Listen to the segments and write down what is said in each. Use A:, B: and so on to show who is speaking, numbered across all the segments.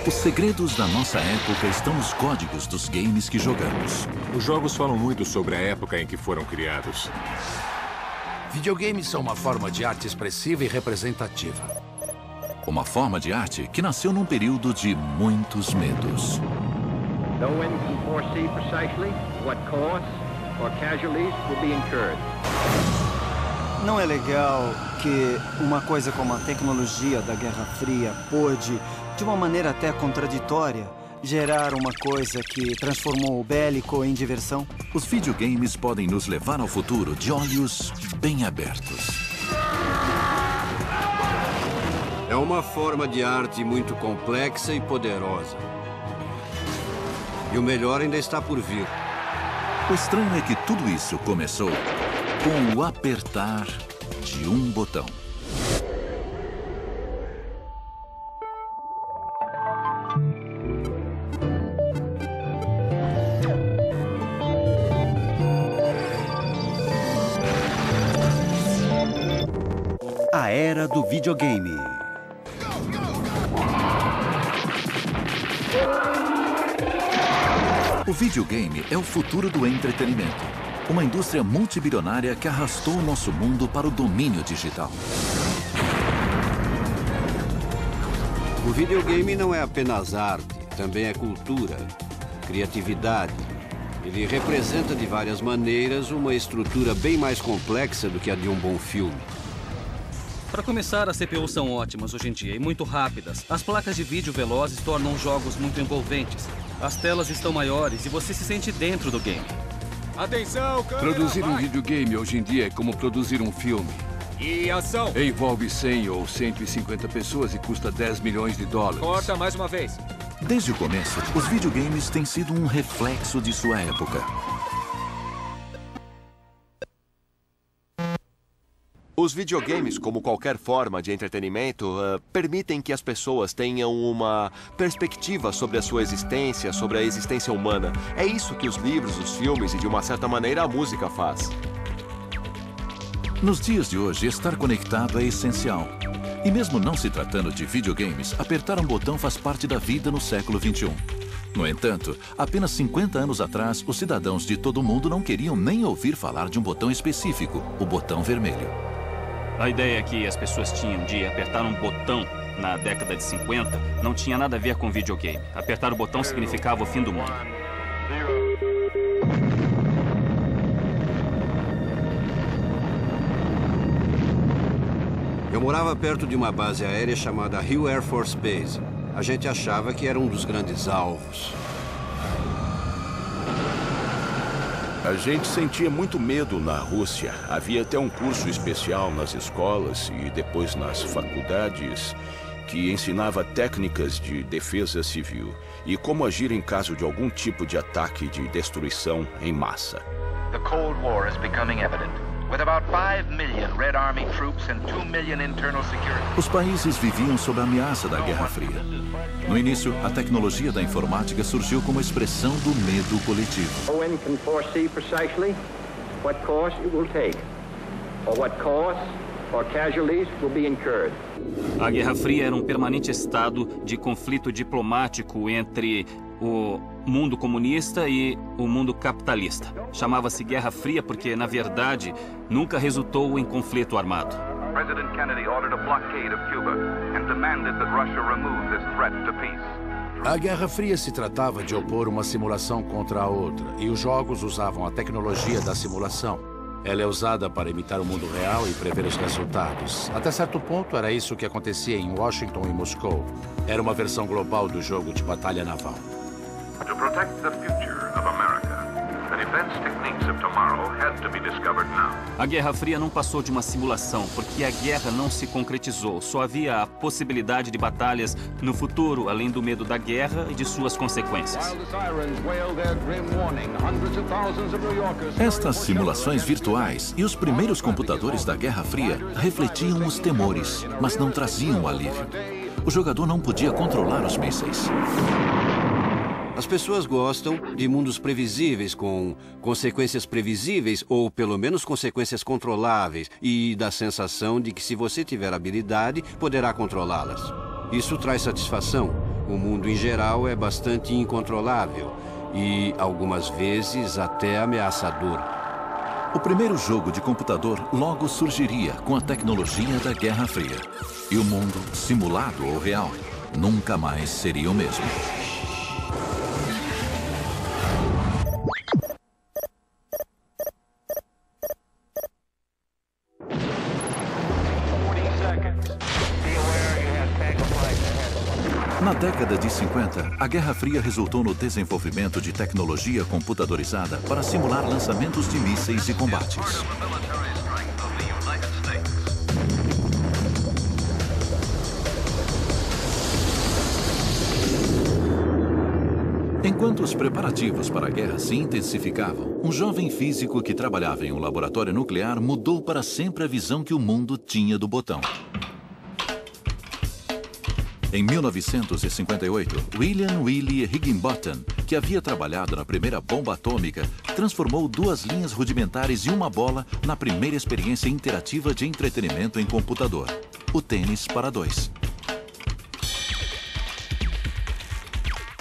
A: Os segredos da nossa época estão nos códigos dos games que jogamos.
B: Os jogos falam muito sobre a época em que foram criados.
C: Videogames são uma forma de arte expressiva e representativa.
A: Uma forma de arte que nasceu num período de muitos medos.
D: No one can foresee precisely what costs or casualties will be incurred.
E: Não é legal que uma coisa como a tecnologia da Guerra Fria pôde, de uma maneira até contraditória, gerar uma coisa que transformou o bélico em diversão?
A: Os videogames podem nos levar ao futuro de olhos bem abertos.
F: É uma forma de arte muito complexa e poderosa. E o melhor ainda está por vir.
A: O estranho é que tudo isso começou com o apertar de um botão.
G: A era do videogame.
A: O videogame é o futuro do entretenimento. Uma indústria multibilionária que arrastou o nosso mundo para o domínio digital.
F: O videogame não é apenas arte, também é cultura, criatividade. Ele representa de várias maneiras uma estrutura bem mais complexa do que a de um bom filme.
H: Para começar, as CPUs são ótimas hoje em dia e muito rápidas. As placas de vídeo velozes tornam os jogos muito envolventes. As telas estão maiores e você se sente dentro do game.
B: Atenção, câmera,
C: Produzir um videogame hoje em dia é como produzir um filme.
B: E ação!
C: Envolve 100 ou 150 pessoas e custa 10 milhões de dólares.
B: Corta mais uma vez.
A: Desde o começo, os videogames têm sido um reflexo de sua época.
I: Os videogames, como qualquer forma de entretenimento, permitem que as pessoas tenham uma perspectiva sobre a sua existência, sobre a existência humana. É isso que os livros, os filmes e, de uma certa maneira, a música faz.
A: Nos dias de hoje, estar conectado é essencial. E mesmo não se tratando de videogames, apertar um botão faz parte da vida no século XXI. No entanto, apenas 50 anos atrás, os cidadãos de todo o mundo não queriam nem ouvir falar de um botão específico, o botão vermelho.
J: A ideia que as pessoas tinham de apertar um botão na década de 50 não tinha nada a ver com videogame. Apertar o botão significava o fim do mundo.
F: Eu morava perto de uma base aérea chamada Hill Air Force Base. A gente achava que era um dos grandes alvos.
K: A gente sentia muito medo na Rússia. Havia até um curso especial nas escolas e depois nas faculdades que ensinava técnicas de defesa civil e como agir em caso de algum tipo de ataque de destruição em massa.
L: The Cold War is becoming evident. With about 5 million Red Army troops and 2 million internal security.
A: Os países viviam sob a ameaça da Guerra Fria. No início, a tecnologia da informática surgiu como expressão do medo coletivo.
D: No one can foresee precisely what course it will take, or what costs or casualties will be incurred.
J: A Guerra Fria era um permanente estado de conflito diplomático entre o mundo comunista e o mundo capitalista. Chamava-se Guerra Fria porque, na verdade, nunca resultou em conflito armado.
L: President Kennedy ordered a blockade of Cuba and demanded that Russia remove this threat to peace.
C: A Guerra Fria se tratava de opor uma simulação contra a outra, e os jogos usavam a tecnologia da simulação. Ela é usada para imitar o mundo real e prever os resultados. Até certo ponto, era isso que acontecia em Washington e Moscou. Era uma versão global do jogo de batalha naval.
L: To protect the future of America, the defense techniques of tomorrow had to be discovered now.
J: A Guerra Fria não passou de uma simulação, porque a guerra não se concretizou. Só havia a possibilidade de batalhas no futuro, além do medo da guerra e de suas consequências.
A: Estas simulações virtuais e os primeiros computadores da Guerra Fria refletiam os temores, mas não traziam alívio. O jogador não podia controlar os mísseis.
F: As pessoas gostam de mundos previsíveis, com consequências previsíveis ou, pelo menos, consequências controláveis e da sensação de que, se você tiver habilidade, poderá controlá-las. Isso traz satisfação O mundo em geral é bastante incontrolável e, algumas vezes, até ameaçador.
A: O primeiro jogo de computador logo surgiria com a tecnologia da Guerra Fria. E o mundo, simulado ou real, nunca mais seria o mesmo. Na década de 50, a Guerra Fria resultou no desenvolvimento de tecnologia computadorizada para simular lançamentos de mísseis e combates. Enquanto os preparativos para a guerra se intensificavam, um jovem físico que trabalhava em um laboratório nuclear mudou para sempre a visão que o mundo tinha do botão. Em 1958, William Willie Higginbotham, que havia trabalhado na primeira bomba atômica, transformou duas linhas rudimentares e uma bola na primeira experiência interativa de entretenimento em computador, o tênis para dois.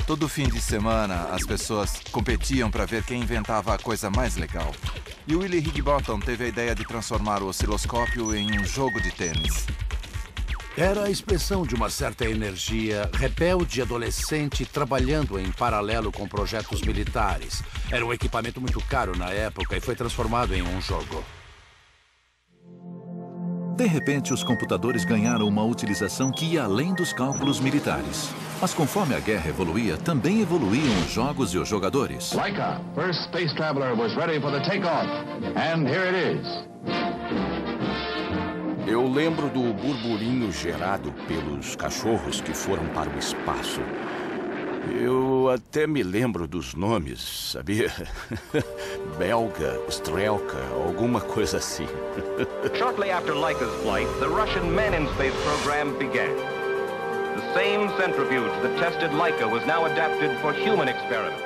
M: Todo fim de semana, as pessoas competiam para ver quem inventava a coisa mais legal. E Willie Higginbotham teve a ideia de transformar o osciloscópio em um jogo de tênis.
C: Era a expressão de uma certa energia rebelde adolescente trabalhando em paralelo com projetos militares. Era um equipamento muito caro na época e foi transformado em um jogo.
A: De repente, os computadores ganharam uma utilização que ia além dos cálculos militares. Mas conforme a guerra evoluía, também evoluíam os jogos e os jogadores.
N: Laika, first space traveler, was ready for the takeoff. And here it is.
K: Eu lembro do burburinho gerado pelos cachorros que foram para o espaço. Eu até me lembro dos nomes, sabia? Belga, Strelka, alguma coisa assim.
L: Shortly after Laika's flight, the Russian Man in Space program began. The same centrifuge that tested Laika was now adapted for human experiments.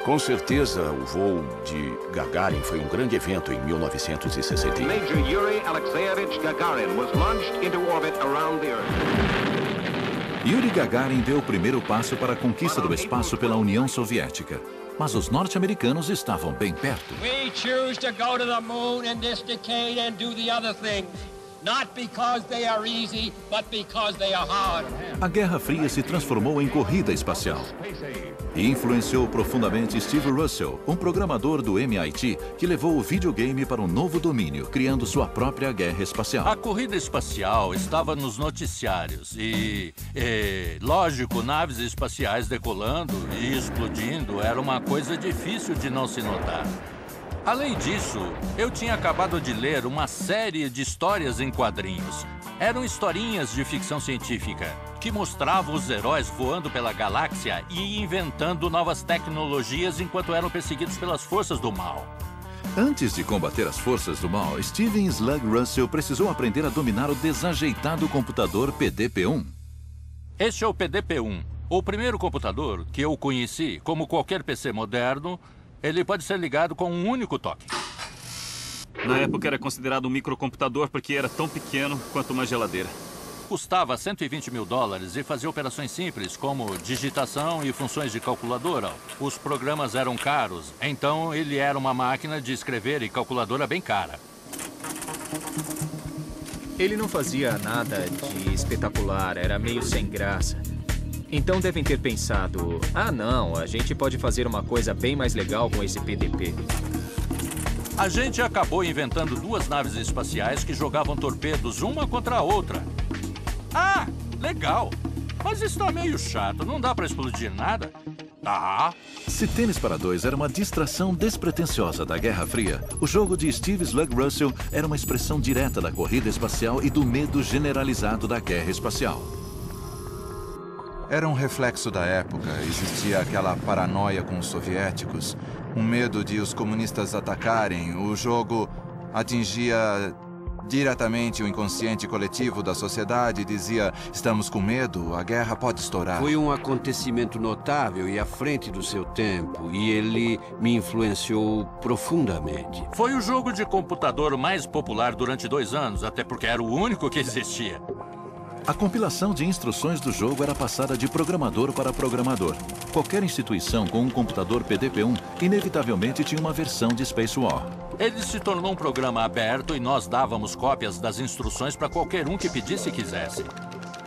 K: Com certeza, o voo de Gagarin foi um grande evento em 1961.
L: Major Yuri Alexeyevich Gagarin was launched into orbit around the Earth.
A: Yuri Gagarin deu o primeiro passo para a conquista do espaço pela União Soviética. Mas os norte-americanos estavam bem perto.
O: We choose to go to the moon in this decade and do the other things. Not because they are easy, but because they are hard.
A: A Guerra Fria se transformou em corrida espacial e influenciou profundamente Steve Russell, um programador do MIT que levou o videogame para um novo domínio, criando sua própria guerra espacial.
P: A corrida espacial estava nos noticiários e, lógico, naves espaciais decolando e explodindo era uma coisa difícil de não se notar. Além disso, eu tinha acabado de ler uma série de histórias em quadrinhos. Eram historinhas de ficção científica que mostravam os heróis voando pela galáxia e inventando novas tecnologias enquanto eram perseguidos pelas forças do mal.
A: Antes de combater as forças do mal, Steven Slug Russell precisou aprender a dominar o desajeitado computador PDP-1.
P: Este é o PDP-1, o primeiro computador que eu conheci. Como qualquer PC moderno, ele pode ser ligado com um único toque.
J: Na época era considerado um microcomputador porque era tão pequeno quanto uma geladeira.
P: Custava $120 mil e fazia operações simples, como digitação e funções de calculadora. Os programas eram caros, então ele era uma máquina de escrever e calculadora bem cara.
Q: Ele não fazia nada de espetacular, era meio sem graça. Então devem ter pensado, ah não, a gente pode fazer uma coisa bem mais legal com esse PDP.
P: A gente acabou inventando duas naves espaciais que jogavam torpedos uma contra a outra. Ah, legal. Mas isso tá meio chato, não dá pra explodir nada? Tá.
A: Se Tênis para Dois era uma distração despretensiosa da Guerra Fria, o jogo de Steve Slug Russell era uma expressão direta da corrida espacial e do medo generalizado da guerra espacial.
M: Era um reflexo da época. Existia aquela paranoia com os soviéticos, um medo de os comunistas atacarem. O jogo atingia diretamente o inconsciente coletivo da sociedade e dizia, estamos com medo, a guerra pode estourar.
F: Foi um acontecimento notável e à frente do seu tempo, e ele me influenciou profundamente.
P: Foi o jogo de computador mais popular durante 2 anos, até porque era o único que existia.
A: A compilação de instruções do jogo era passada de programador para programador. Qualquer instituição com um computador PDP-1 inevitavelmente tinha uma versão de Space War.
P: Ele se tornou um programa aberto e nós dávamos cópias das instruções para qualquer um que pedisse e quisesse.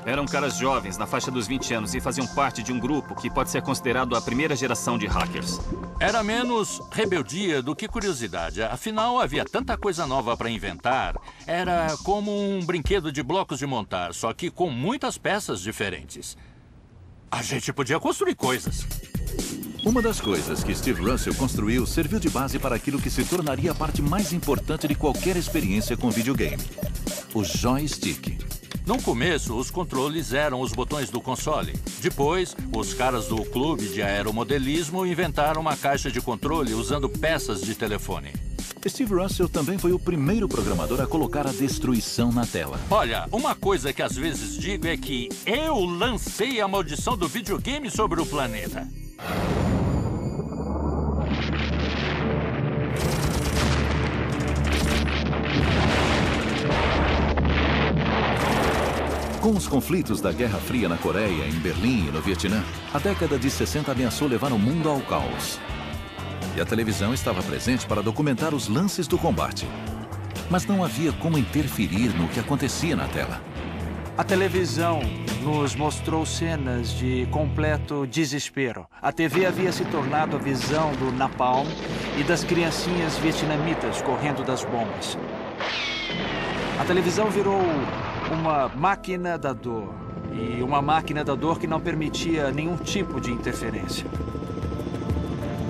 J: Eram caras jovens, na faixa dos 20 anos, e faziam parte de um grupo que pode ser considerado a primeira geração de hackers.
P: Era menos rebeldia do que curiosidade. Afinal, havia tanta coisa nova para inventar. Era como um brinquedo de blocos de montar, só que com muitas peças diferentes. A gente podia construir coisas.
A: Uma das coisas que Steve Russell construiu serviu de base para aquilo que se tornaria a parte mais importante de qualquer experiência com videogame: o joystick.
P: No começo, os controles eram os botões do console. Depois, os caras do clube de aeromodelismo inventaram uma caixa de controle usando peças de telefone.
A: Steve Russell também foi o primeiro programador a colocar a destruição na tela.
P: Olha, uma coisa que às vezes digo é que eu lancei a maldição do videogame sobre o planeta.
A: Com os conflitos da Guerra Fria na Coreia, em Berlim e no Vietnã, a década de 60 ameaçou levar o mundo ao caos. E a televisão estava presente para documentar os lances do combate. Mas não havia como interferir no que acontecia na tela.
R: A televisão nos mostrou cenas de completo desespero. A TV havia se tornado a visão do napalm e das criancinhas vietnamitas correndo das bombas. A televisão virou uma máquina da dor. E uma máquina da dor que não permitia nenhum tipo de interferência.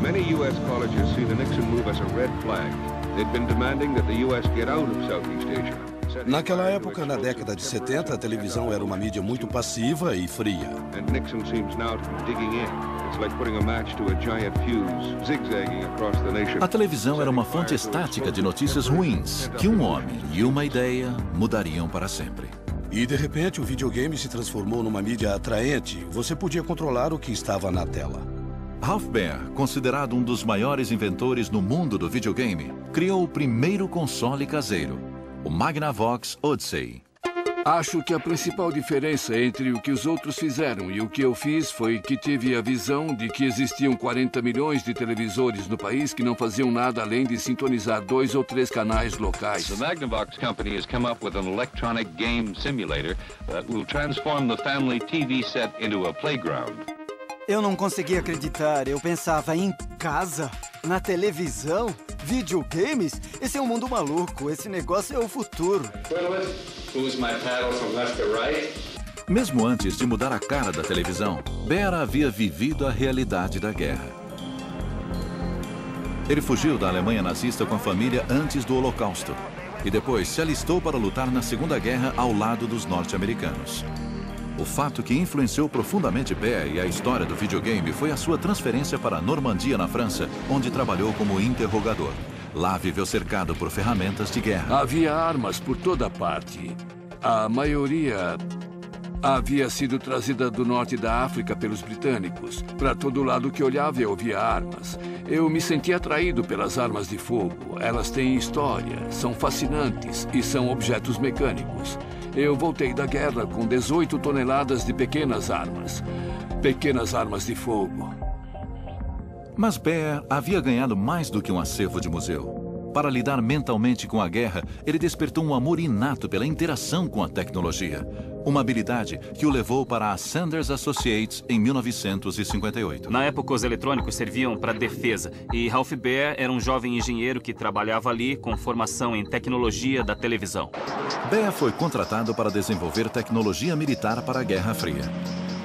S: Many U.S. colleges see the Nixon move as a red flag. They'd been demanding that the U.S. get out of Southeast Asia.
T: Naquela época, na década de 70, a televisão era uma mídia muito passiva e fria.
S: And Nixon seems now to be digging in. It's like putting a match to a giant fuse, zigzagging across the nation.
A: A televisão era uma fonte estática de notícias ruins, que um homem e uma ideia mudariam para sempre.
T: E, de repente, o videogame se transformou numa mídia atraente. Você podia controlar o que estava na tela.
A: Ralph Baer, considerado um dos maiores inventores no mundo do videogame, criou o primeiro console caseiro, o Magnavox Odyssey.
U: Acho que a principal diferença entre o que os outros fizeram e o que eu fiz foi que tive a visão de que existiam 40 milhões de televisores no país que não faziam nada além de sintonizar 2 ou 3 canais locais.
N: The Magnavox company has come up with an electronic game simulator that will transform the family TV set into a playground.
E: Eu não conseguia acreditar. Eu pensava, em casa? Na televisão? Videogames? Esse é um mundo maluco. Esse negócio é o futuro.
A: Mesmo antes de mudar a cara da televisão, Baer havia vivido a realidade da guerra. Ele fugiu da Alemanha nazista com a família antes do Holocausto e depois se alistou para lutar na Segunda Guerra ao lado dos norte-americanos. O fato que influenciou profundamente Baer e a história do videogame foi a sua transferência para a Normandia, na França, onde trabalhou como interrogador. Lá viveu cercado por ferramentas de guerra.
U: Havia armas por toda parte. A maioria havia sido trazida do norte da África pelos britânicos. Para todo lado que olhava eu via armas. Eu me sentia atraído pelas armas de fogo. Elas têm história, são fascinantes e são objetos mecânicos. Eu voltei da guerra com 18 toneladas de pequenas armas. Pequenas armas de fogo.
A: Mas Baer havia ganhado mais do que um acervo de museu. Para lidar mentalmente com a guerra, ele despertou um amor inato pela interação com a tecnologia. Uma habilidade que o levou para a Sanders Associates em 1958.
J: Na época, os eletrônicos serviam para defesa. E Ralph Baer era um jovem engenheiro que trabalhava ali com formação em tecnologia da televisão.
A: Baer foi contratado para desenvolver tecnologia militar para a Guerra Fria.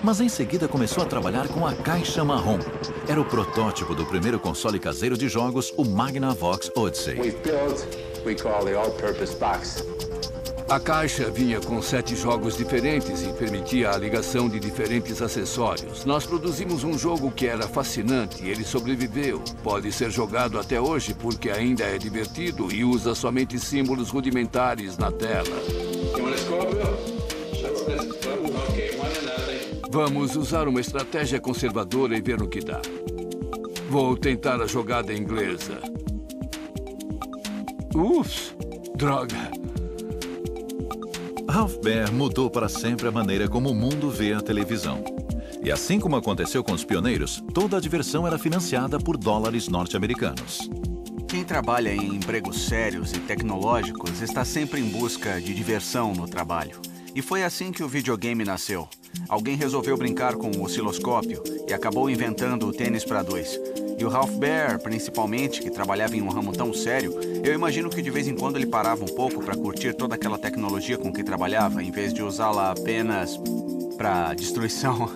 A: Mas em seguida começou a trabalhar com a caixa marrom. Era o protótipo do primeiro console caseiro de jogos, o Magnavox Odyssey.
U: A caixa vinha com 7 jogos diferentes e permitia a ligação de diferentes acessórios. Nós produzimos um jogo que era fascinante e ele sobreviveu. Pode ser jogado até hoje porque ainda é divertido e usa somente símbolos rudimentares na tela. Vamos usar uma estratégia conservadora e ver o que dá. Vou tentar a jogada inglesa. Ups! Droga!
A: Ralph Baer mudou para sempre a maneira como o mundo vê a televisão. E assim como aconteceu com os pioneiros, toda a diversão era financiada por dólares norte-americanos.
G: Quem trabalha em empregos sérios e tecnológicos está sempre em busca de diversão no trabalho. E foi assim que o videogame nasceu. Alguém resolveu brincar com o osciloscópio e acabou inventando o tênis para dois. E o Ralph Baer, principalmente, que trabalhava em um ramo tão sério, eu imagino que de vez em quando ele parava um pouco para curtir toda aquela tecnologia com que trabalhava, em vez de usá-la apenas para destruição.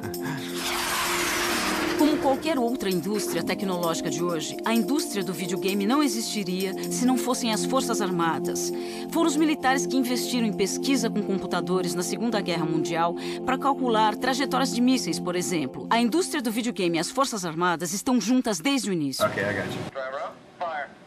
V: Como qualquer outra indústria tecnológica de hoje, a indústria do videogame não existiria se não fossem as Forças Armadas. Foram os militares que investiram em pesquisa com computadores na Segunda Guerra Mundial para calcular trajetórias de mísseis, por exemplo. A indústria do videogame e as Forças Armadas estão juntas desde o início.
G: Ok, I got you. Driver up, fire.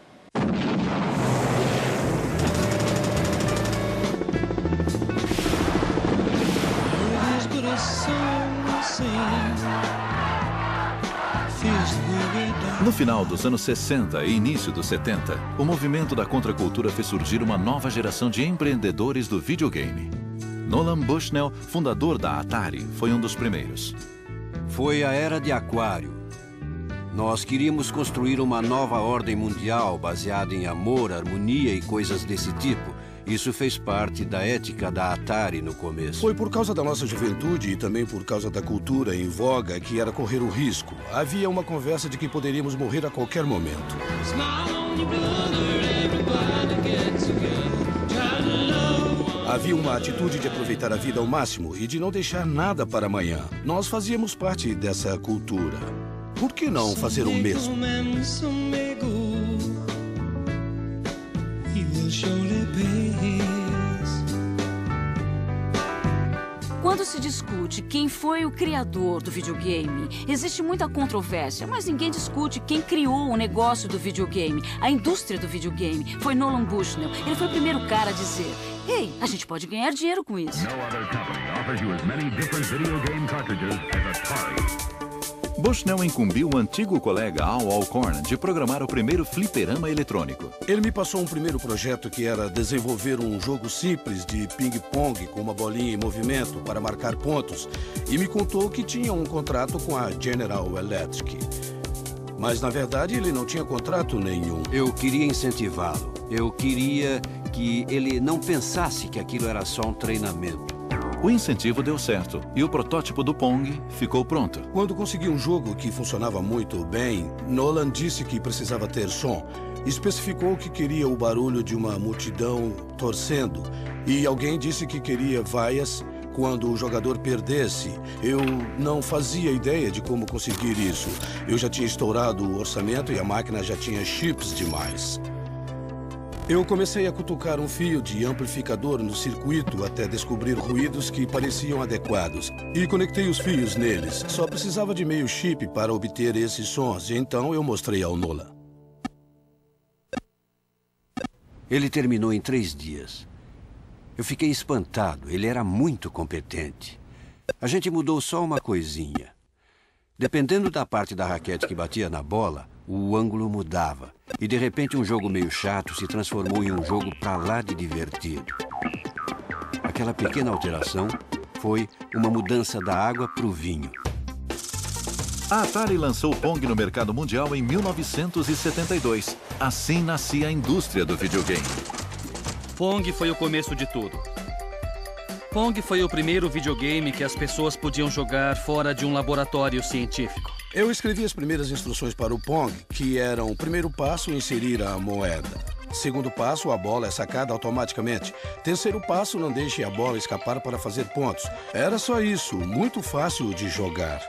A: No final dos anos 60 e início dos 70, o movimento da contracultura fez surgir uma nova geração de empreendedores do videogame. Nolan Bushnell, fundador da Atari, foi um dos primeiros.
F: Foi a Era de Aquário. Nós queríamos construir uma nova ordem mundial baseada em amor, harmonia e coisas desse tipo. Isso fez parte da ética da Atari no começo.
T: Foi por causa da nossa juventude e também por causa da cultura em voga que era correr o risco. Havia uma conversa de que poderíamos morrer a qualquer momento. Havia uma atitude de aproveitar a vida ao máximo e de não deixar nada para amanhã. Nós fazíamos parte dessa cultura. Por que não fazer o mesmo?
V: Quando se discute quem foi o criador do videogame, existe muita controvérsia, mas ninguém discute quem criou o negócio do videogame, a indústria do videogame. Foi Nolan Bushnell. Ele foi o primeiro cara a dizer: "Ei, a gente pode ganhar dinheiro com isso."
A: Bushnell incumbiu o antigo colega Al Alcorn de programar o primeiro fliperama eletrônico.
T: Ele me passou um primeiro projeto que era desenvolver um jogo simples de ping-pong com uma bolinha em movimento para marcar pontos e me contou que tinha um contrato com a General Electric. Mas, na verdade, ele não tinha contrato nenhum.
F: Eu queria incentivá-lo. Eu queria que ele não pensasse que aquilo era só um treinamento.
A: O incentivo deu certo e o protótipo do Pong ficou pronto.
T: Quando consegui um jogo que funcionava muito bem, Nolan disse que precisava ter som. Especificou que queria o barulho de uma multidão torcendo. E alguém disse que queria vaias quando o jogador perdesse. Eu não fazia ideia de como conseguir isso. Eu já tinha estourado o orçamento e a máquina já tinha chips demais. Eu comecei a cutucar um fio de amplificador no circuito até descobrir ruídos que pareciam adequados. E conectei os fios neles. Só precisava de meio chip para obter esses sons. E então eu mostrei ao Nolan.
F: Ele terminou em 3 dias. Eu fiquei espantado. Ele era muito competente. A gente mudou só uma coisinha. Dependendo da parte da raquete que batia na bola, o ângulo mudava. E de repente um jogo meio chato se transformou em um jogo pra lá de divertido. Aquela pequena alteração foi uma mudança da água pro vinho.
A: A Atari lançou o Pong no mercado mundial em 1972. Assim nascia a indústria do videogame.
H: Pong foi o começo de tudo. Pong foi o primeiro videogame que as pessoas podiam jogar fora de um laboratório científico.
T: Eu escrevi as primeiras instruções para o Pong, que eram: primeiro passo, inserir a moeda. Segundo passo, a bola é sacada automaticamente. Terceiro passo, não deixe a bola escapar para fazer pontos. Era só isso, muito fácil de jogar.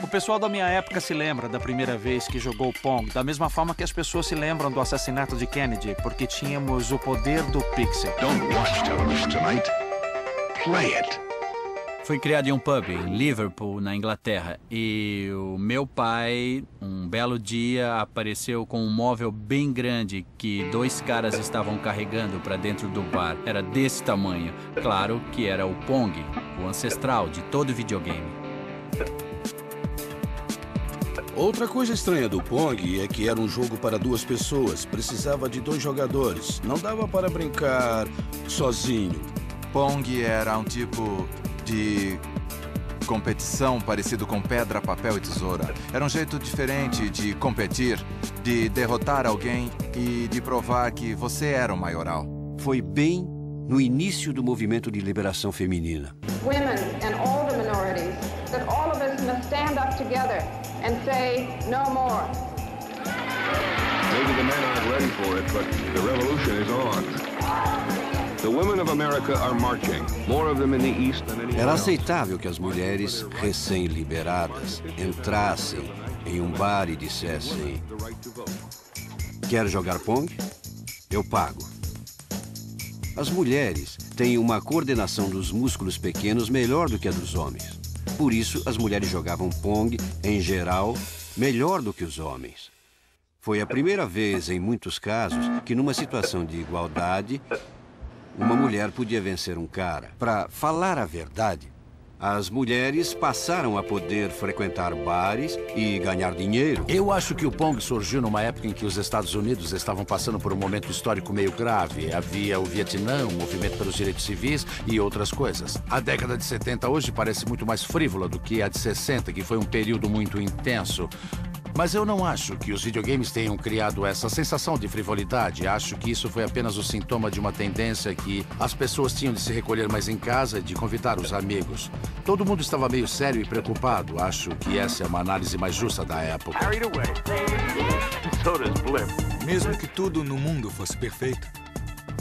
R: O pessoal da minha época se lembra da primeira vez que jogou Pong, da mesma forma que as pessoas se lembram do assassinato de Kennedy, porque tínhamos o poder do pixel.
W: Don't watch television tonight. Play it.
X: Foi criado em um pub em Liverpool, na Inglaterra, e o meu pai, um belo dia, apareceu com um móvel bem grande que 2 caras estavam carregando para dentro do bar. Era desse tamanho. Claro que era o Pong, o ancestral de todo videogame.
T: Outra coisa estranha do Pong é que era um jogo para 2 pessoas. Precisava de 2 jogadores. Não dava para brincar sozinho.
M: Pong era um tipo de competição parecido com pedra, papel e tesoura. Era um jeito diferente de competir, de derrotar alguém e de provar que você era o maioral.
F: Foi bem no início do movimento de liberação feminina.
B: Women and all the minorities, that all of us must stand up together and say no more.
S: Maybe the men aren't ready for it, but the revolution is on. The women of America are marching, more of them in the East than anywhere
F: Era
S: else.
F: aceitável que as mulheres recém-liberadas entrassem em um bar e dissessem: quer jogar Pong? Eu pago. As mulheres têm uma coordenação dos músculos pequenos melhor do que a dos homens. Por isso, as mulheres jogavam Pong, em geral, melhor do que os homens. Foi a primeira vez, em muitos casos, que numa situação de igualdade, uma mulher podia vencer um cara. Para falar a verdade, as mulheres passaram a poder frequentar bares e ganhar dinheiro.
C: Eu acho que o Pong surgiu numa época em que os Estados Unidos estavam passando por um momento histórico meio grave. Havia o Vietnã, o movimento pelos direitos civis e outras coisas. A década de 70 hoje parece muito mais frívola do que a de 60, que foi um período muito intenso. Mas eu não acho que os videogames tenham criado essa sensação de frivolidade. Acho que isso foi apenas o sintoma de uma tendência que as pessoas tinham de se recolher mais em casa e de convidar os amigos. Todo mundo estava meio sério e preocupado. Acho que essa é uma análise mais justa da época.
D: Mesmo que tudo no mundo fosse perfeito,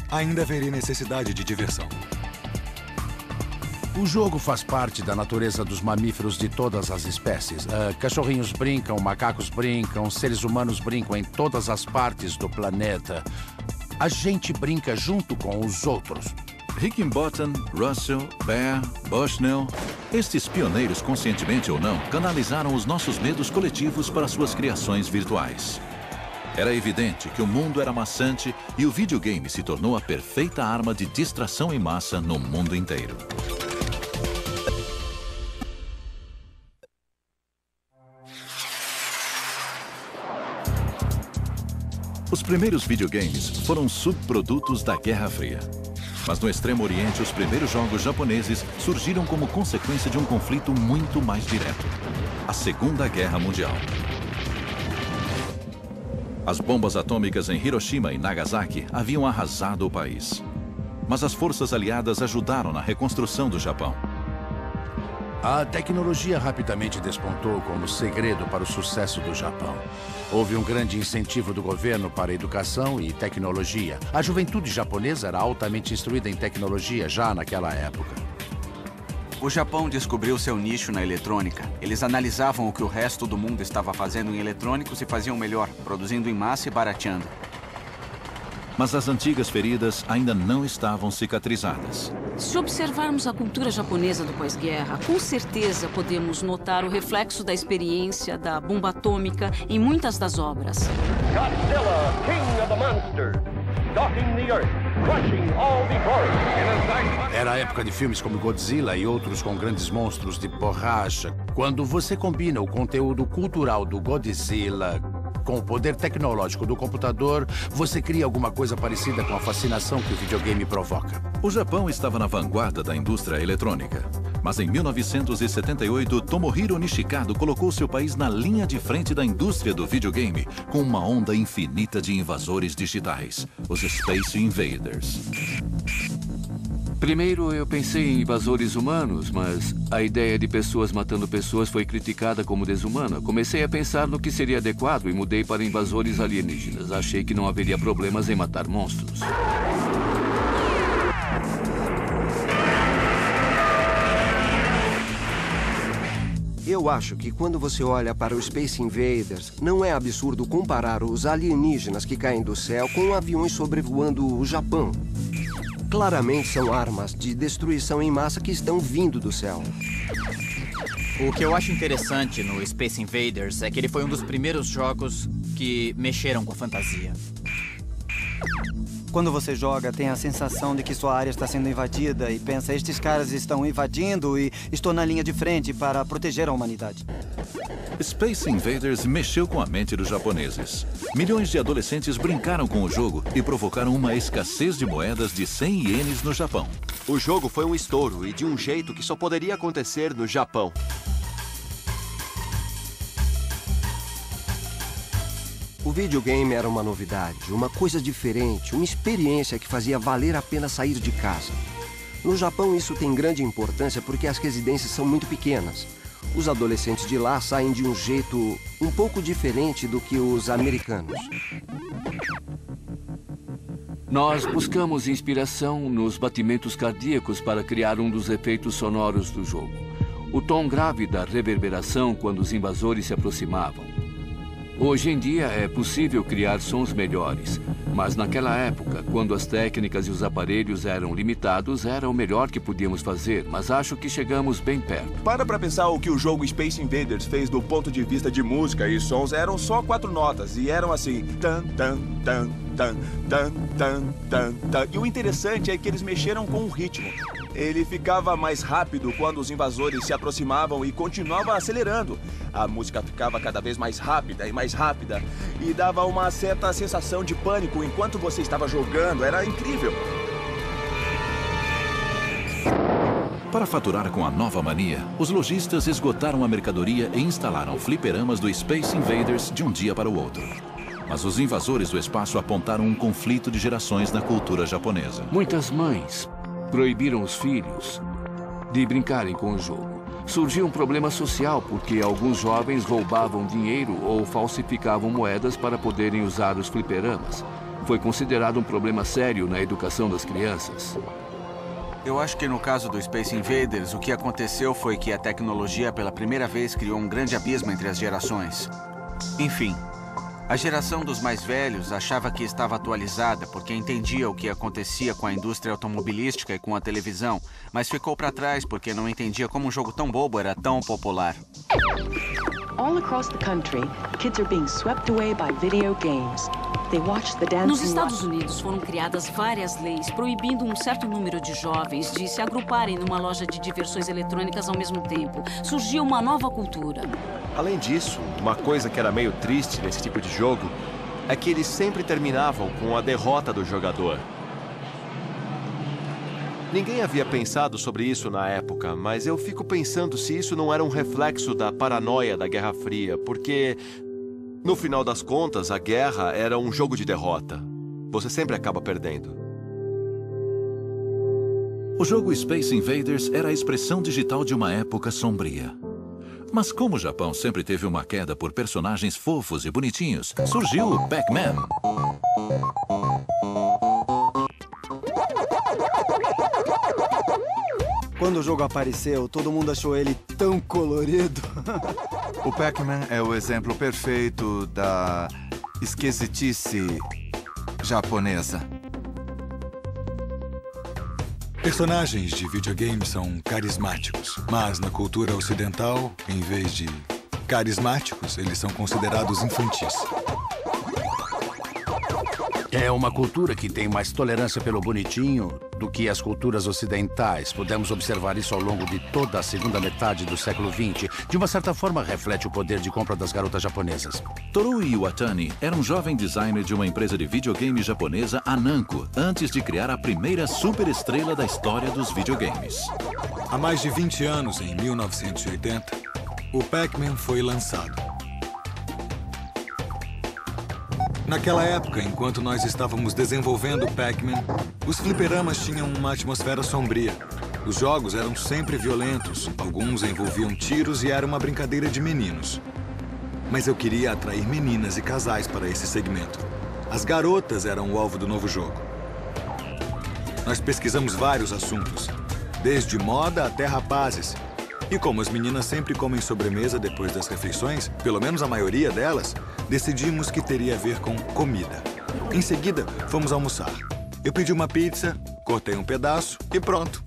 D: ainda haveria necessidade de diversão.
C: O jogo faz parte da natureza dos mamíferos de todas as espécies. Cachorrinhos brincam, macacos brincam, seres humanos brincam em todas as partes do planeta. A gente brinca junto com os outros.
A: Higginbottom, Russell, Bear, Bushnell, estes pioneiros, conscientemente ou não, canalizaram os nossos medos coletivos para suas criações virtuais. Era evidente que o mundo era maçante e o videogame se tornou a perfeita arma de distração em massa no mundo inteiro. Os primeiros videogames foram subprodutos da Guerra Fria. Mas no Extremo Oriente, os primeiros jogos japoneses surgiram como consequência de um conflito muito mais direto: a Segunda Guerra Mundial. As bombas atômicas em Hiroshima e Nagasaki haviam arrasado o país. Mas as forças aliadas ajudaram na reconstrução do Japão.
C: A tecnologia rapidamente despontou como segredo para o sucesso do Japão. Houve um grande incentivo do governo para a educação e tecnologia. A juventude japonesa era altamente instruída em tecnologia já naquela época.
G: O Japão descobriu seu nicho na eletrônica. Eles analisavam o que o resto do mundo estava fazendo em eletrônicos e faziam melhor, produzindo em massa e barateando.
A: Mas as antigas feridas ainda não estavam cicatrizadas.
V: Se observarmos a cultura japonesa do pós-guerra, com certeza podemos notar o reflexo da experiência da bomba atômica em muitas das obras.
L: Godzilla, king of the monsters, stalking the earth, crushing all before it.
C: Era a época de filmes como Godzilla e outros com grandes monstros de borracha. Quando você combina o conteúdo cultural do Godzilla com o poder tecnológico do computador, você cria alguma coisa parecida com a fascinação que o videogame provoca.
A: O Japão estava na vanguarda da indústria eletrônica. Mas em 1978, Tomohiro Nishikado colocou seu país na linha de frente da indústria do videogame, com uma onda infinita de invasores digitais, os Space Invaders.
U: Primeiro eu pensei em invasores humanos, mas a ideia de pessoas matando pessoas foi criticada como desumana. Comecei a pensar no que seria adequado e mudei para invasores alienígenas. Achei que não haveria problemas em matar monstros.
I: Eu acho que quando você olha para os Space Invaders, não é absurdo comparar os alienígenas que caem do céu com aviões sobrevoando o Japão. Claramente são armas de destruição em massa que estão vindo do céu.
Y: O que eu acho interessante no Space Invaders é que ele foi um dos primeiros jogos que mexeram com a fantasia.
E: Quando você joga, tem a sensação de que sua área está sendo invadida e pensa, estes caras estão invadindo e estou na linha de frente para proteger a humanidade.
A: Space Invaders mexeu com a mente dos japoneses. Milhões de adolescentes brincaram com o jogo e provocaram uma escassez de moedas de 100 ienes no Japão.
K: O jogo foi um estouro e de um jeito que só poderia acontecer no Japão.
I: O videogame era uma novidade, uma coisa diferente, uma experiência que fazia valer a pena sair de casa. No Japão, isso tem grande importância porque as residências são muito pequenas. Os adolescentes de lá saem de um jeito um pouco diferente do que os americanos.
U: Nós buscamos inspiração nos batimentos cardíacos para criar um dos efeitos sonoros do jogo. O tom grave da reverberação quando os invasores se aproximavam. Hoje em dia é possível criar sons melhores, mas naquela época, quando as técnicas e os aparelhos eram limitados, era o melhor que podíamos fazer, mas acho que chegamos bem perto.
N: Para pra pensar o que o jogo Space Invaders fez do ponto de vista de música e sons, eram só 4 notas e eram assim... Tan, tan, tan, tan, tan, tan, tan, tan. E o interessante é que eles mexeram com o ritmo. Ele ficava mais rápido quando os invasores se aproximavam e continuava acelerando. A música ficava cada vez mais rápida e dava uma certa sensação de pânico enquanto você estava jogando. Era incrível.
A: Para faturar com a nova mania, os lojistas esgotaram a mercadoria e instalaram fliperamas do Space Invaders de um dia para o outro. Mas os invasores do espaço apontaram um conflito de gerações na cultura japonesa.
U: Muitas mães proibiram os filhos de brincarem com o jogo. Surgiu um problema social porque alguns jovens roubavam dinheiro ou falsificavam moedas para poderem usar os fliperamas. Foi considerado um problema sério na educação das crianças.
G: Eu acho que no caso do Space Invaders, o que aconteceu foi que a tecnologia pela primeira vez criou um grande abismo entre as gerações. Enfim, a geração dos mais velhos achava que estava atualizada porque entendia o que acontecia com a indústria automobilística e com a televisão, mas ficou para trás porque não entendia como um jogo tão bobo era tão popular.
O: All across the country, kids are being swept away by video games. They watch the dancing.
V: Nos Estados Unidos foram criadas várias leis proibindo um certo número de jovens de se agruparem numa loja de diversões eletrônicas ao mesmo tempo. Surgiu uma nova cultura.
K: Além disso, uma coisa que era meio triste nesse tipo de jogo é que eles sempre terminavam com a derrota do jogador. Ninguém havia pensado sobre isso na época, mas eu fico pensando se isso não era um reflexo da paranoia da Guerra Fria, porque, no final das contas, a guerra era um jogo de derrota. Você sempre acaba perdendo.
A: O jogo Space Invaders era a expressão digital de uma época sombria. Mas como o Japão sempre teve uma queda por personagens fofos e bonitinhos, surgiu o Pac-Man.
E: Quando o jogo apareceu, todo mundo achou ele tão colorido.
M: O Pac-Man é o exemplo perfeito da esquisitice japonesa.
D: Personagens de videogame são carismáticos, mas na cultura ocidental, em vez de carismáticos, eles são considerados infantis.
C: É uma cultura que tem mais tolerância pelo bonitinho do que as culturas ocidentais. Podemos observar isso ao longo de toda a segunda metade do século XX. De uma certa forma, reflete o poder de compra das garotas japonesas.
A: Toru Iwatani era um jovem designer de uma empresa de videogame japonesa, a Namco, antes de criar a primeira superestrela da história dos videogames.
D: Há mais de 20 anos, em 1980, o Pac-Man foi lançado. Naquela época, enquanto nós estávamos desenvolvendo o Pac-Man, os fliperamas tinham uma atmosfera sombria. Os jogos eram sempre violentos, alguns envolviam tiros e era uma brincadeira de meninos. Mas eu queria atrair meninas e casais para esse segmento. As garotas eram o alvo do novo jogo. Nós pesquisamos vários assuntos, desde moda até rapazes. E como as meninas sempre comem sobremesa depois das refeições, pelo menos a maioria delas, decidimos que teria a ver com comida. Em seguida, fomos almoçar. Eu pedi uma pizza, cortei um pedaço e pronto.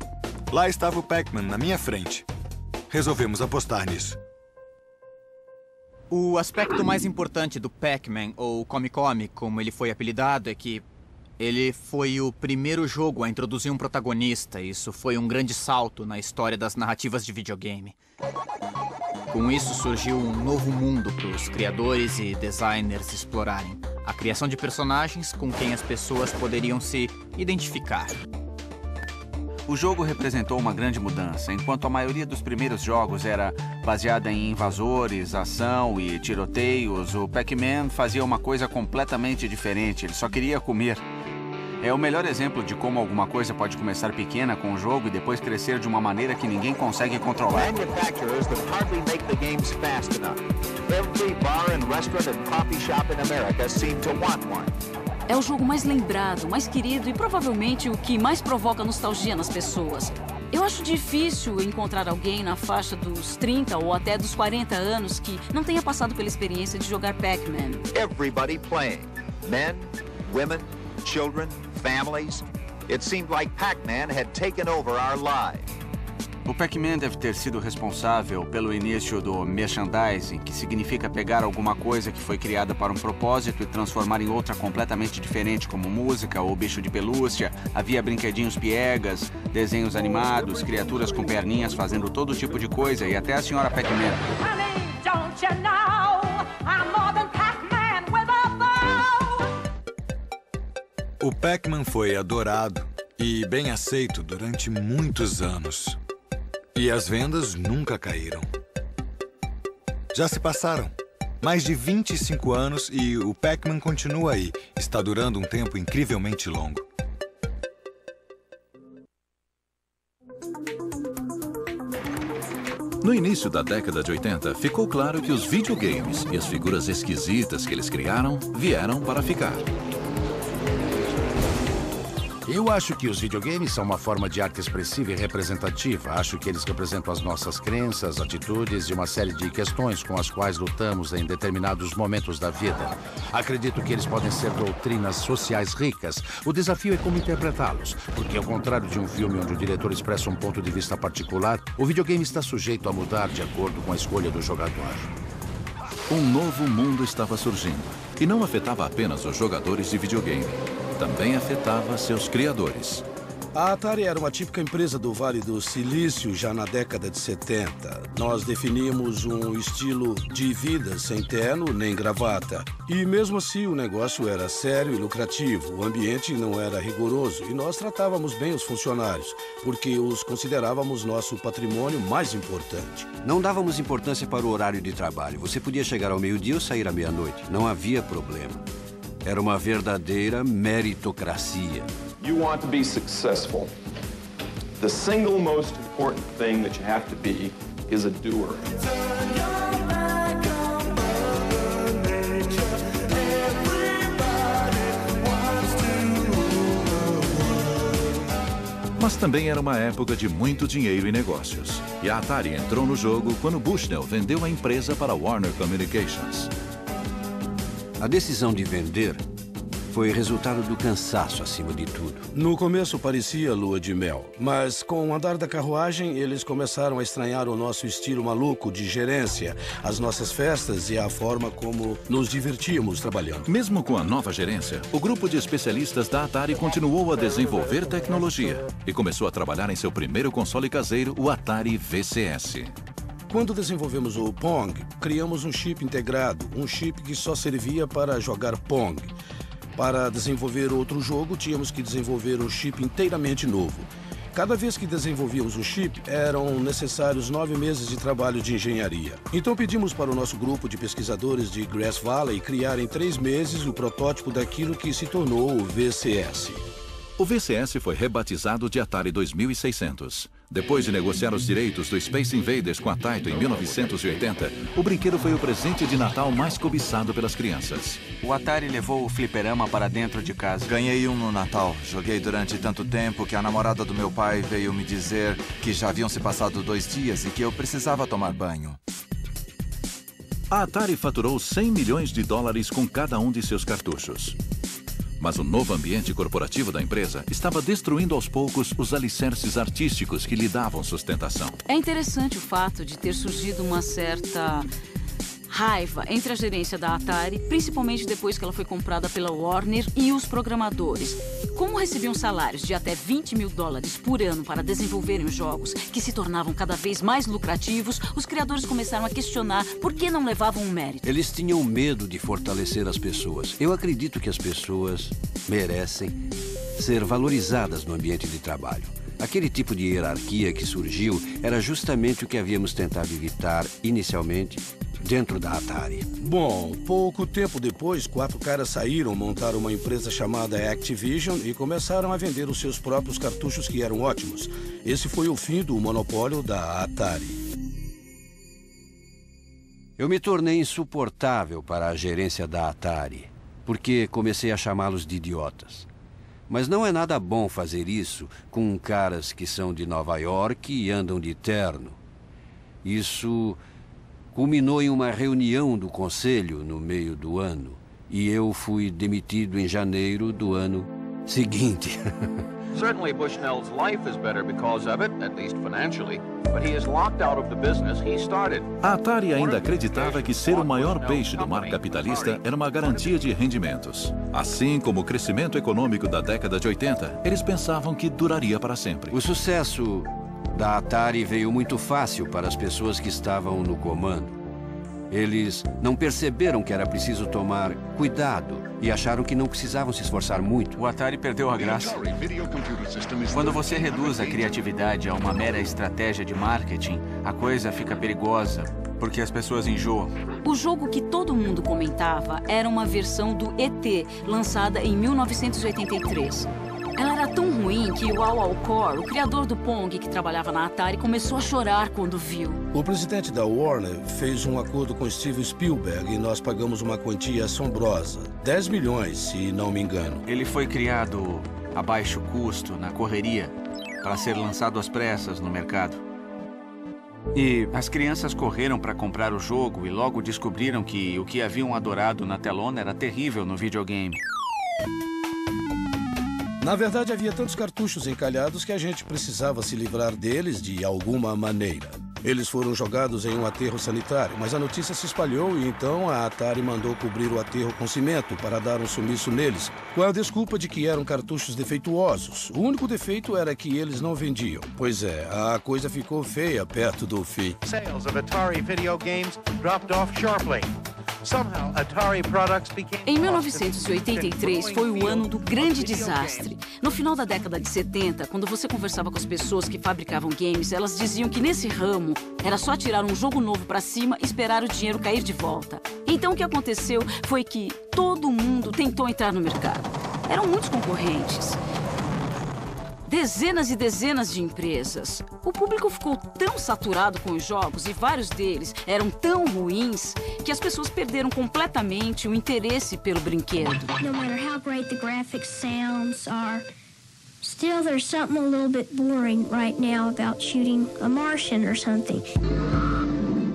D: Lá estava o Pac-Man na minha frente. Resolvemos apostar nisso.
Y: O aspecto mais importante do Pac-Man, ou Come Come, como ele foi apelidado, é que Ele foi o primeiro jogo a introduzir um protagonista. Isso foi um grande salto na história das narrativas de videogame. Com isso surgiu um novo mundo para os criadores e designers explorarem. A criação de personagens com quem as pessoas poderiam se identificar.
G: O jogo representou uma grande mudança. Enquanto a maioria dos primeiros jogos era baseada em invasores, ação e tiroteios, o Pac-Man fazia uma coisa completamente diferente. Ele só queria comer. É o melhor exemplo de como alguma coisa pode começar pequena com o jogo e depois crescer de uma maneira que ninguém consegue controlar.
H: Manufacturers that hardly make the games fast enough. Every bar and restaurant and coffee shop in America seem to want one.
V: É o jogo mais lembrado, mais querido e provavelmente o que mais provoca nostalgia nas pessoas. Eu acho difícil encontrar alguém na faixa dos 30 ou até dos 40 anos que não tenha passado pela experiência de jogar Pac-Man.
H: Everybody playing. Men, women, children, families. It seemed like Pac-Man had taken over our lives.
G: O Pac-Man deve ter sido responsável pelo início do merchandising, que significa pegar alguma coisa que foi criada para um propósito e transformar em outra completamente diferente, como música ou bicho de pelúcia. Havia brinquedinhos piegas, desenhos animados, criaturas com perninhas fazendo todo tipo de coisa e até a senhora Pac-Man.
D: O Pac-Man foi adorado e bem aceito durante muitos anos. E as vendas nunca caíram. Já se passaram mais de 25 anos e o Pac-Man continua aí. Está durando um tempo incrivelmente longo.
A: No início da década de 80, ficou claro que os videogames e as figuras esquisitas que eles criaram vieram para ficar.
C: Eu acho que os videogames são uma forma de arte expressiva e representativa. Acho que eles representam as nossas crenças, atitudes e uma série de questões com as quais lutamos em determinados momentos da vida. Acredito que eles podem ser doutrinas sociais ricas. O desafio é como interpretá-los, porque ao contrário de um filme onde o diretor expressa um ponto de vista particular, o videogame está sujeito a mudar de acordo com a escolha do jogador.
A: Um novo mundo estava surgindo, e não afetava apenas os jogadores de videogame. Também afetava seus criadores.
T: A Atari era uma típica empresa do Vale do Silício já na década de 70. Nós definíamos um estilo de vida sem terno nem gravata. E mesmo assim o negócio era sério e lucrativo. O ambiente não era rigoroso e nós tratávamos bem os funcionários, porque os considerávamos nosso patrimônio mais importante.
F: Não dávamos importância para o horário de trabalho. Você podia chegar ao meio-dia ou sair à meia-noite. Não havia problema. Era uma verdadeira meritocracia.
J: You want to be successful. The single most important thing that you have to be is a doer.
A: Mas também era uma época de muito dinheiro e negócios. E a Atari entrou no jogo quando Bushnell vendeu a empresa para Warner Communications.
F: A decisão de vender foi resultado do cansaço, acima de tudo.
T: No começo parecia lua de mel, mas com o andar da carruagem, eles começaram a estranhar o nosso estilo maluco de gerência, as nossas festas e a forma como nos divertíamos trabalhando.
A: Mesmo com a nova gerência, o grupo de especialistas da Atari continuou a desenvolver tecnologia e começou a trabalhar em seu primeiro console caseiro, o Atari VCS.
T: Quando desenvolvemos o Pong, criamos um chip integrado, um chip que só servia para jogar Pong. Para desenvolver outro jogo, tínhamos que desenvolver um chip inteiramente novo. Cada vez que desenvolvíamos o chip, eram necessários 9 meses de trabalho de engenharia. Então pedimos para o nosso grupo de pesquisadores de Grass Valley criar em 3 meses o protótipo daquilo que se tornou o VCS.
A: O VCS foi rebatizado de Atari 2600. Depois de negociar os direitos do Space Invaders com a Taito em 1980, o brinquedo foi o presente de Natal mais cobiçado pelas crianças.
G: O Atari levou o fliperama para dentro de casa.
M: Ganhei um no Natal. Joguei durante tanto tempo que a namorada do meu pai veio me dizer que já haviam se passado 2 dias e que eu precisava tomar banho.
A: A Atari faturou $100 milhões com cada um de seus cartuchos. Mas o novo ambiente corporativo da empresa estava destruindo aos poucos os alicerces artísticos que lhe davam sustentação.
V: É interessante o fato de ter surgido uma certa raiva entre a gerência da Atari, principalmente depois que ela foi comprada pela Warner, e os programadores. Como recebiam salários de até $20 mil por ano para desenvolverem os jogos, que se tornavam cada vez mais lucrativos, os criadores começaram a questionar por que não levavam um mérito.
F: Eles tinham medo de fortalecer as pessoas. Eu acredito que as pessoas merecem ser valorizadas no ambiente de trabalho. Aquele tipo de hierarquia que surgiu era justamente o que havíamos tentado evitar inicialmente dentro da Atari.
T: Bom, pouco tempo depois, 4 caras saíram, montaram uma empresa chamada Activision e começaram a vender os seus próprios cartuchos, que eram ótimos. Esse foi o fim do monopólio da Atari.
F: Eu me tornei insuportável para a gerência da Atari, porque comecei a chamá-los de idiotas. Mas não é nada bom fazer isso com caras que são de Nova York e andam de terno. Isso culminou em uma reunião do conselho no meio do ano, e eu fui demitido em janeiro do ano seguinte.
L: Certainly Bushnell's life is better because of it, at least financially, but he is locked out of the business he started.
A: A Atari ainda acreditava que ser o maior peixe do mar capitalista era uma garantia de rendimentos. Assim como o crescimento econômico da década de 80, eles pensavam que duraria para sempre.
F: O sucesso da Atari veio muito fácil para as pessoas que estavam no comando. Eles não perceberam que era preciso tomar cuidado e acharam que não precisavam se esforçar muito.
G: O Atari perdeu a graça. Quando você reduz a criatividade a uma mera estratégia de marketing, a coisa fica perigosa, porque as pessoas enjoam.
V: O jogo que todo mundo comentava era uma versão do ET, lançada em 1983. Ela era tão ruim que o Al Alcor, o criador do Pong que trabalhava na Atari, começou a chorar quando viu.
T: O presidente da Warner fez um acordo com Steven Spielberg e nós pagamos uma quantia assombrosa. 10 milhões, se não me engano.
G: Ele foi criado a baixo custo, na correria, para ser lançado às pressas no mercado. E as crianças correram para comprar o jogo e logo descobriram que o que haviam adorado na telona era terrível no videogame.
T: Na verdade, havia tantos cartuchos encalhados que a gente precisava se livrar deles de alguma maneira. Eles foram jogados em um aterro sanitário, mas a notícia se espalhou e então a Atari mandou cobrir o aterro com cimento para dar um sumiço neles, com a desculpa de que eram cartuchos defeituosos. O único defeito era que eles não vendiam. Pois é, a coisa ficou feia perto do fim.
P: Sales of Atari video games dropped off sharply.
V: Em 1983 foi o ano do grande desastre. No final da década de 70, quando você conversava com as pessoas que fabricavam games, elas diziam que nesse ramo era só tirar um jogo novo para cima e esperar o dinheiro cair de volta. Então o que aconteceu foi que todo mundo tentou entrar no mercado. Eram muitos concorrentes. Dezenas e dezenas de empresas. O público ficou tão saturado com os jogos e vários deles eram tão ruins que as pessoas perderam completamente o interesse pelo brinquedo.
Q: No matter how great the graphics sounds are, still there's something a little bit boring right now about shooting a Martian or something.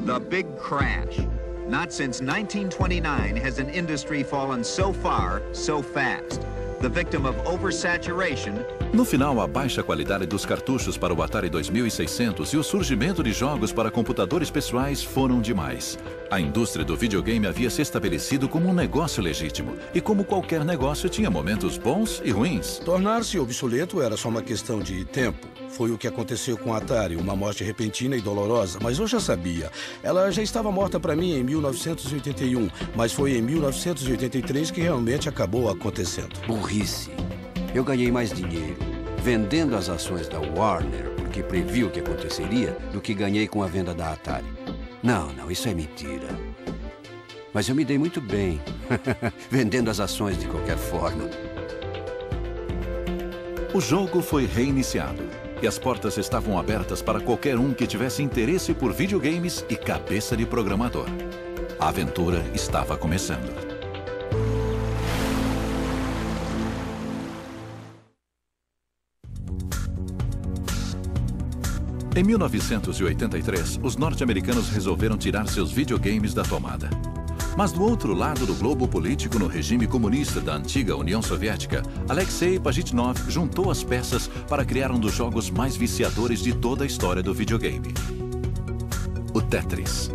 H: The big crash. Not since 1929 has an industry fallen so far, so fast. The victim of oversaturation.
A: No final, a baixa qualidade dos cartuchos para o Atari 2600 e o surgimento de jogos para computadores pessoais foram demais. A indústria do videogame havia se estabelecido como um negócio legítimo, e como qualquer negócio tinha momentos bons e ruins.
T: Tornar-se obsoleto era só uma questão de tempo. Foi o que aconteceu com a Atari, uma morte repentina e dolorosa, mas eu já sabia. Ela já estava morta para mim em 1981, mas foi em 1983 que realmente acabou acontecendo.
F: Burrice. Eu ganhei mais dinheiro vendendo as ações da Warner, porque previ o que aconteceria, do que ganhei com a venda da Atari. Não, isso é mentira. Mas eu me dei muito bem, vendendo as ações de qualquer forma.
A: O jogo foi reiniciado e as portas estavam abertas para qualquer um que tivesse interesse por videogames e cabeça de programador. A aventura estava começando. Em 1983, os norte-americanos resolveram tirar seus videogames da tomada. Mas do outro lado do globo político, no regime comunista da antiga União Soviética, Alexei Pajitnov juntou as peças para criar um dos jogos mais viciadores de toda a história do videogame: o Tetris.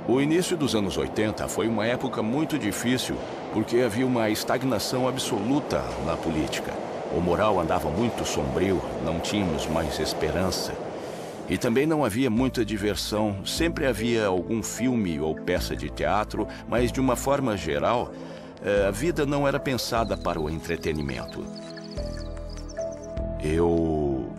B: O início dos anos 80 foi uma época muito difícil, porque havia uma estagnação absoluta na política. O moral andava muito sombrio, não tínhamos mais esperança. E também não havia muita diversão. Sempre havia algum filme ou peça de teatro, mas de uma forma geral, a vida não era pensada para o entretenimento. Eu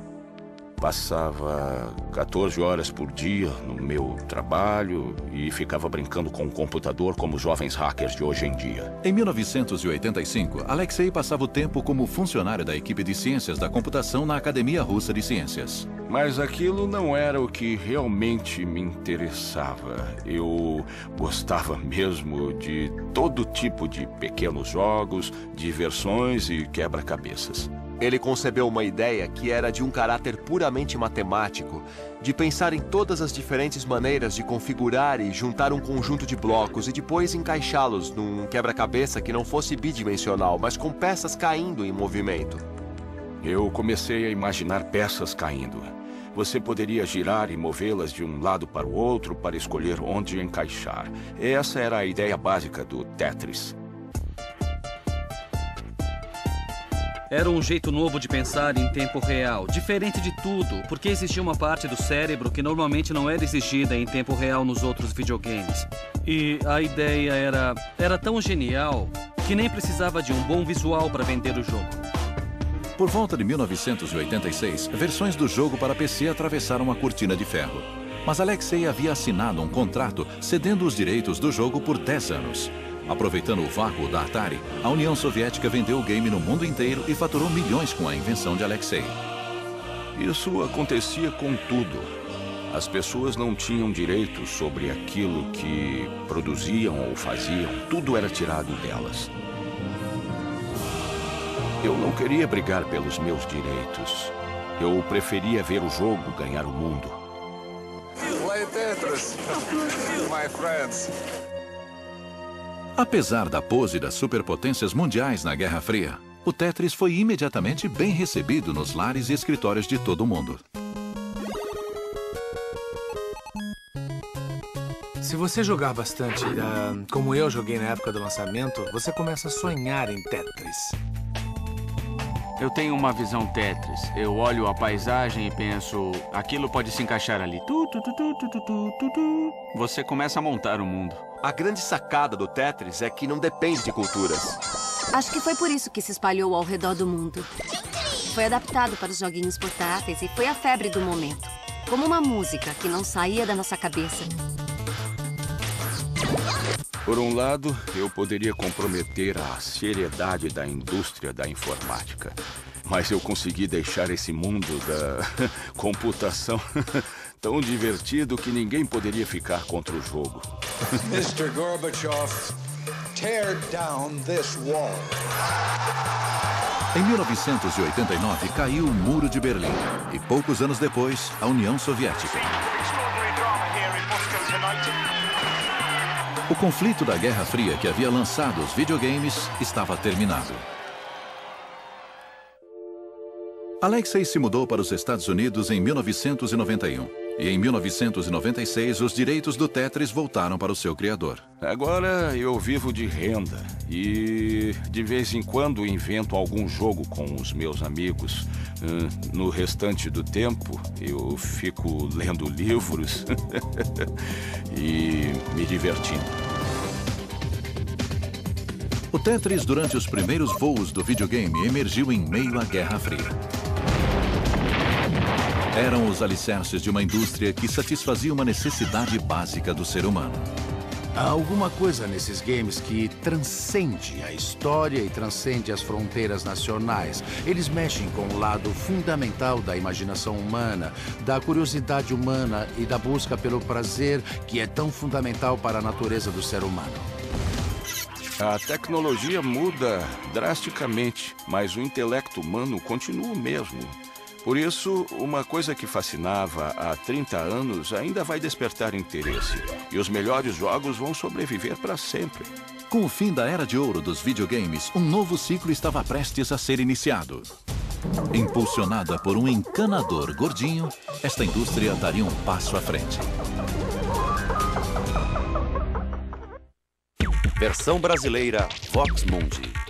B: passava 14 horas por dia no meu trabalho e ficava brincando com o computador como os jovens hackers de hoje em dia.
A: Em 1985, Alexei passava o tempo como funcionário da equipe de ciências da computação na Academia Russa de Ciências.
B: Mas aquilo não era o que realmente me interessava. Eu gostava mesmo de todo tipo de pequenos jogos, diversões e quebra-cabeças.
K: Ele concebeu uma ideia que era de um caráter puramente matemático, de pensar em todas as diferentes maneiras de configurar e juntar um conjunto de blocos e depois encaixá-los num quebra-cabeça que não fosse bidimensional, mas com peças caindo em movimento.
B: Eu comecei a imaginar peças caindo. Você poderia girar e movê-las de um lado para o outro para escolher onde encaixar. Essa era a ideia básica do Tetris.
R: Era um jeito novo de pensar em tempo real, diferente de tudo, porque existia uma parte do cérebro que normalmente não era exigida em tempo real nos outros videogames. E a ideia era tão genial que nem precisava de um bom visual para vender o jogo.
A: Por volta de 1986, versões do jogo para PC atravessaram a cortina de ferro. Mas Alexei havia assinado um contrato cedendo os direitos do jogo por 10 anos. Aproveitando o vácuo da Atari, a União Soviética vendeu o game no mundo inteiro e faturou milhões com a invenção de Alexei.
B: Isso acontecia com tudo. As pessoas não tinham direitos sobre aquilo que produziam ou faziam. Tudo era tirado delas. Eu não queria brigar pelos meus direitos. Eu preferia ver o jogo ganhar o mundo.
S: Play Tetris, my friends.
A: Apesar da pose das superpotências mundiais na Guerra Fria, o Tetris foi imediatamente bem recebido nos lares e escritórios de todo o mundo.
W: Se você jogar bastante, como eu joguei na época do lançamento, você começa a sonhar em Tetris.
X: Eu tenho uma visão Tetris. Eu olho a paisagem e penso, aquilo pode se encaixar ali. Você começa a montar o mundo.
K: A grande sacada do Tetris é que não depende de culturas.
Z: Acho que foi por isso que se espalhou ao redor do mundo. Foi adaptado para os joguinhos portáteis e foi a febre do momento. Como uma música que não saía da nossa cabeça.
B: Por um lado, eu poderia comprometer a seriedade da indústria da informática. Mas eu consegui deixar esse mundo da computação tão divertido que ninguém poderia ficar contra o jogo.
S: Mr. Gorbachev, tear down this wall.
A: Em 1989, caiu o Muro de Berlim. E poucos anos depois, a União Soviética. O conflito da Guerra Fria que havia lançado os videogames estava terminado. Alexei se mudou para os Estados Unidos em 1991. E em 1996, os direitos do Tetris voltaram para o seu criador.
B: Agora eu vivo de renda e de vez em quando invento algum jogo com os meus amigos. No restante do tempo, eu fico lendo livros e me divertindo.
A: O Tetris, durante os primeiros voos do videogame, emergiu em meio à Guerra Fria. Eram os alicerces de uma indústria que satisfazia uma necessidade básica do ser humano.
C: Há alguma coisa nesses games que transcende a história e transcende as fronteiras nacionais. Eles mexem com o lado fundamental da imaginação humana, da curiosidade humana e da busca pelo prazer, que é tão fundamental para a natureza do ser humano.
B: A tecnologia muda drasticamente, mas o intelecto humano continua o mesmo. Por isso, uma coisa que fascinava há 30 anos ainda vai despertar interesse. E os melhores jogos vão sobreviver para sempre.
A: Com o fim da era de ouro dos videogames, um novo ciclo estava prestes a ser iniciado. Impulsionada por um encanador gordinho, esta indústria daria um passo à frente.
E: Versão brasileira Vox Mundi.